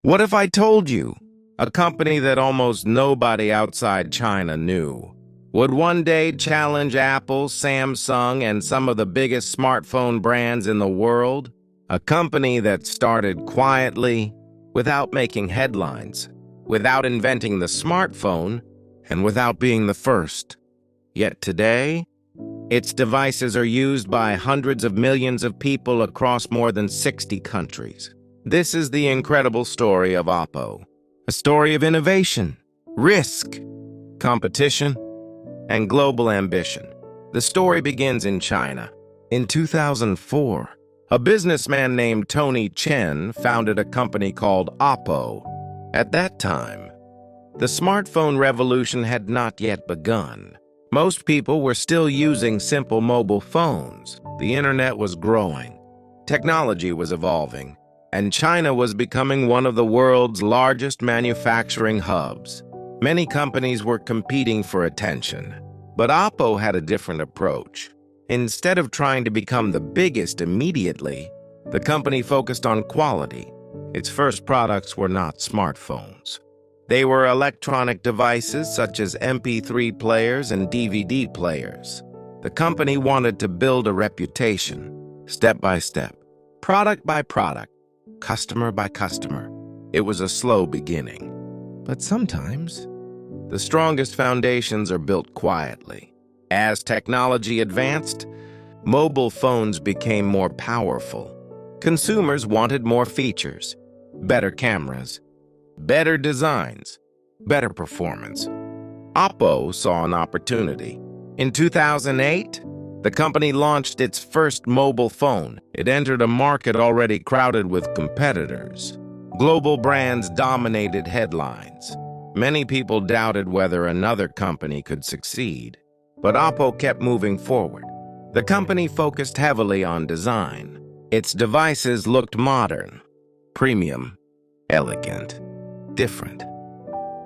What if I told you a company that almost nobody outside China knew would one day challenge Apple, Samsung, and some of the biggest smartphone brands in the world? A company that started quietly, without making headlines, without inventing the smartphone, and without being the first. Yet today, its devices are used by hundreds of millions of people across more than 60 countries. This is the incredible story of OPPO, a story of innovation, risk, competition, and global ambition. The story begins in China. In 2004, a businessman named Tony Chen founded a company called OPPO. At that time, the smartphone revolution had not yet begun. Most people were still using simple mobile phones. The internet was growing. Technology was evolving. And China was becoming one of the world's largest manufacturing hubs. Many companies were competing for attention, but OPPO had a different approach. Instead of trying to become the biggest immediately, the company focused on quality. Its first products were not smartphones. They were electronic devices such as MP3 players and DVD players. The company wanted to build a reputation, step by step, product by product, customer by customer. It was a slow beginning. But sometimes, the strongest foundations are built quietly. As technology advanced, mobile phones became more powerful. Consumers wanted more features, better cameras, better designs, better performance. OPPO saw an opportunity. In 2008, the company launched its first mobile phone. It entered a market already crowded with competitors. Global brands dominated headlines. Many people doubted whether another company could succeed. But OPPO kept moving forward. The company focused heavily on design. Its devices looked modern, premium, elegant, different.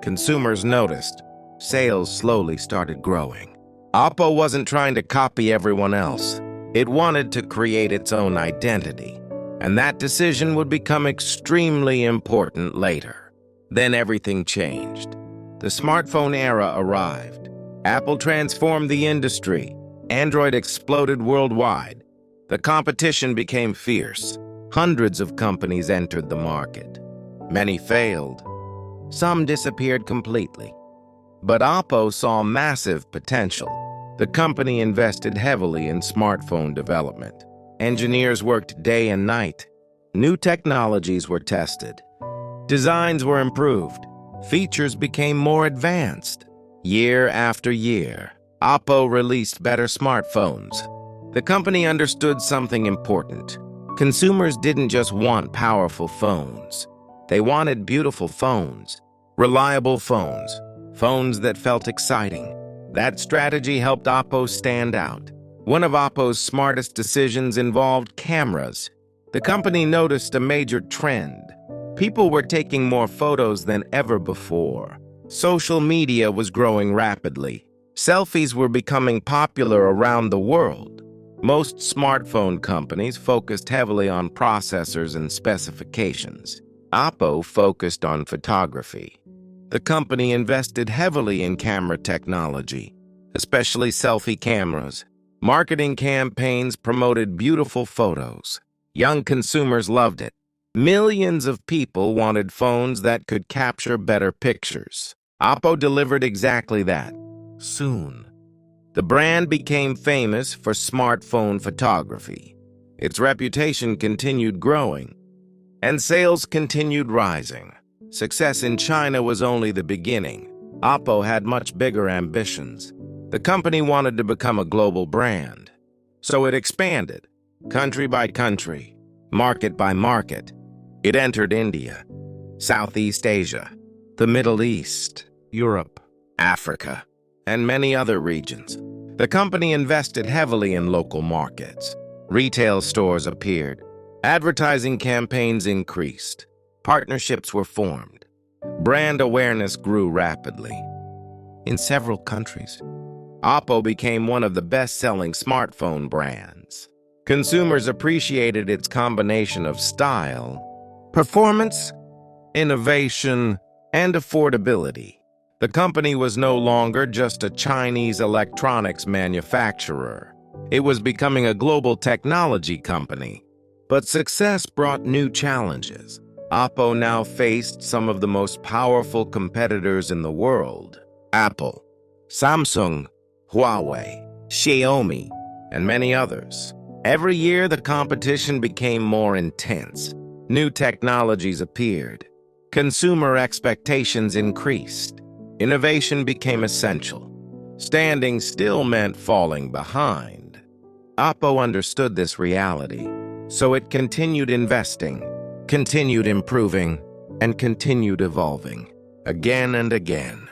Consumers noticed. Sales slowly started growing. OPPO wasn't trying to copy everyone else. It wanted to create its own identity. And that decision would become extremely important later. Then everything changed. The smartphone era arrived. Apple transformed the industry. Android exploded worldwide. The competition became fierce. Hundreds of companies entered the market. Many failed. Some disappeared completely. But OPPO saw massive potential. The company invested heavily in smartphone development. Engineers worked day and night. New technologies were tested. Designs were improved. Features became more advanced. Year after year, OPPO released better smartphones. The company understood something important. Consumers didn't just want powerful phones. They wanted beautiful phones, reliable phones, phones that felt exciting. That strategy helped OPPO stand out. One of OPPO's smartest decisions involved cameras. The company noticed a major trend. People were taking more photos than ever before. Social media was growing rapidly. Selfies were becoming popular around the world. Most smartphone companies focused heavily on processors and specifications. OPPO focused on photography. The company invested heavily in camera technology, especially selfie cameras. Marketing campaigns promoted beautiful photos. Young consumers loved it. Millions of people wanted phones that could capture better pictures. OPPO delivered exactly that. Soon, the brand became famous for smartphone photography. Its reputation continued growing, and sales continued rising. Success in China was only the beginning. OPPO had much bigger ambitions. The company wanted to become a global brand. So it expanded, country by country, market by market. It entered India, Southeast Asia, the Middle East, Europe, Africa, and many other regions. The company invested heavily in local markets. Retail stores appeared. Advertising campaigns increased. Partnerships were formed. Brand awareness grew rapidly. In several countries, OPPO became one of the best-selling smartphone brands. Consumers appreciated its combination of style, performance, innovation, and affordability. The company was no longer just a Chinese electronics manufacturer. It was becoming a global technology company. But success brought new challenges. OPPO now faced some of the most powerful competitors in the world: Apple, Samsung, Huawei, Xiaomi, and many others. Every year, the competition became more intense. New technologies appeared. Consumer expectations increased. Innovation became essential. Standing still meant falling behind. OPPO understood this reality, so it continued investing, continued improving, and continued evolving. Again and again.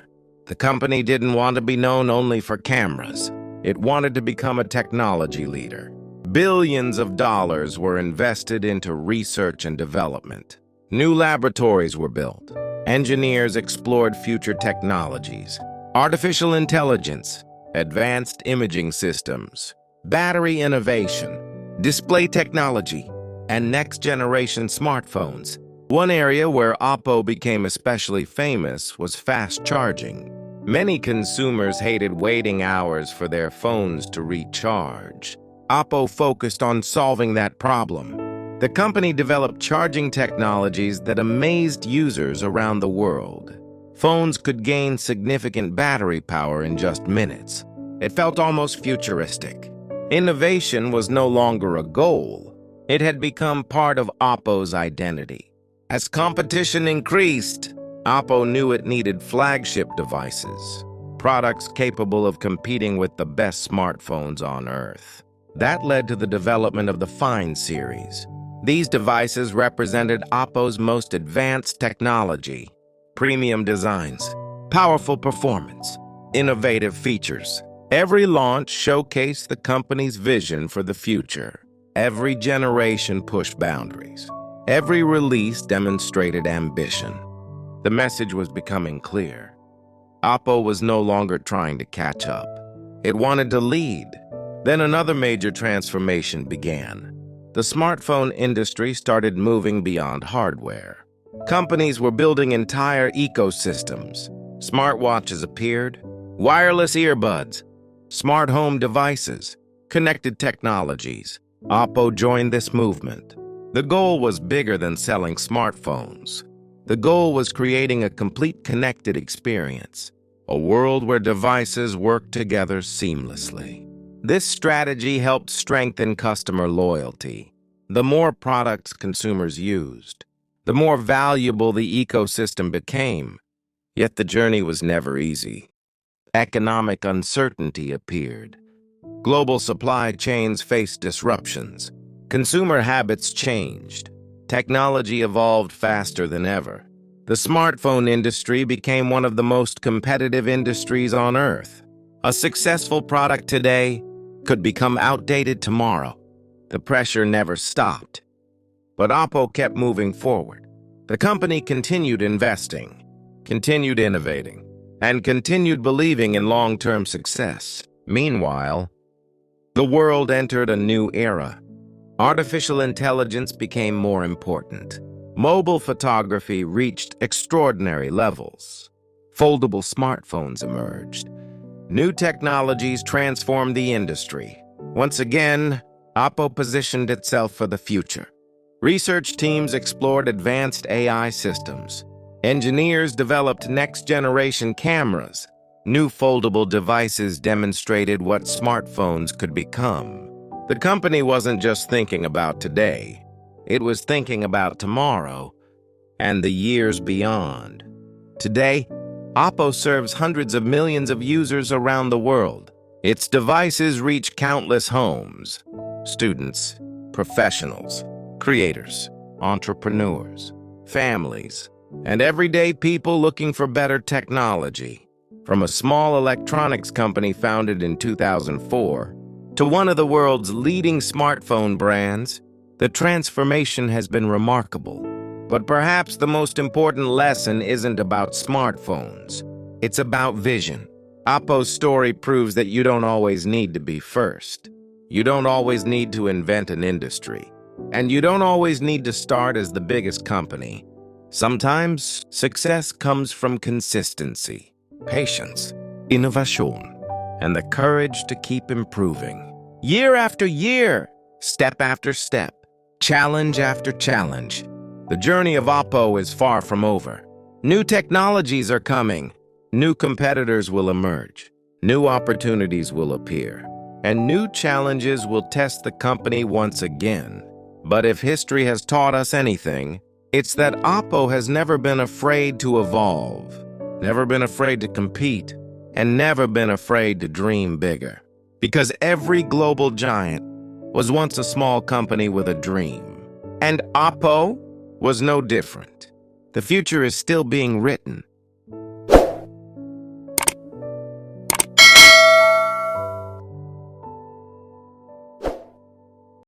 The company didn't want to be known only for cameras. It wanted to become a technology leader. Billions of dollars were invested into research and development. New laboratories were built. Engineers explored future technologies: artificial intelligence, advanced imaging systems, battery innovation, display technology, and next-generation smartphones. One area where OPPO became especially famous was fast charging. Many consumers hated waiting hours for their phones to recharge. OPPO focused on solving that problem. The company developed charging technologies that amazed users around the world. Phones could gain significant battery power in just minutes. It felt almost futuristic. Innovation was no longer a goal. It had become part of OPPO's identity. As competition increased, OPPO knew it needed flagship devices, products capable of competing with the best smartphones on Earth. That led to the development of the Find series. These devices represented OPPO's most advanced technology: premium designs, powerful performance, innovative features. Every launch showcased the company's vision for the future. Every generation pushed boundaries. Every release demonstrated ambition. The message was becoming clear. OPPO was no longer trying to catch up. It wanted to lead. Then another major transformation began. The smartphone industry started moving beyond hardware. Companies were building entire ecosystems. Smartwatches appeared, wireless earbuds, smart home devices, connected technologies. OPPO joined this movement. The goal was bigger than selling smartphones. The goal was creating a complete connected experience, a world where devices work together seamlessly. This strategy helped strengthen customer loyalty. The more products consumers used, the more valuable the ecosystem became. Yet the journey was never easy. Economic uncertainty appeared. Global supply chains faced disruptions. Consumer habits changed. Technology evolved faster than ever. The smartphone industry became one of the most competitive industries on Earth. A successful product today could become outdated tomorrow. The pressure never stopped. But OPPO kept moving forward. The company continued investing, continued innovating, and continued believing in long-term success. Meanwhile, the world entered a new era. Artificial intelligence became more important. Mobile photography reached extraordinary levels. Foldable smartphones emerged. New technologies transformed the industry. Once again, OPPO positioned itself for the future. Research teams explored advanced AI systems. Engineers developed next-generation cameras. New foldable devices demonstrated what smartphones could become. The company wasn't just thinking about today. It was thinking about tomorrow and the years beyond. Today, OPPO serves hundreds of millions of users around the world. Its devices reach countless homes: students, professionals, creators, entrepreneurs, families, and everyday people looking for better technology. From a small electronics company founded in 2004 to one of the world's leading smartphone brands, the transformation has been remarkable. But perhaps the most important lesson isn't about smartphones. It's about vision. OPPO's story proves that you don't always need to be first. You don't always need to invent an industry. And you don't always need to start as the biggest company. Sometimes success comes from consistency, patience, innovation, and the courage to keep improving. Year after year, step after step, challenge after challenge, the journey of OPPO is far from over. New technologies are coming, new competitors will emerge, new opportunities will appear, and new challenges will test the company once again. But if history has taught us anything, it's that OPPO has never been afraid to evolve, never been afraid to compete, and never been afraid to dream bigger. Because every global giant was once a small company with a dream. And OPPO was no different. The future is still being written,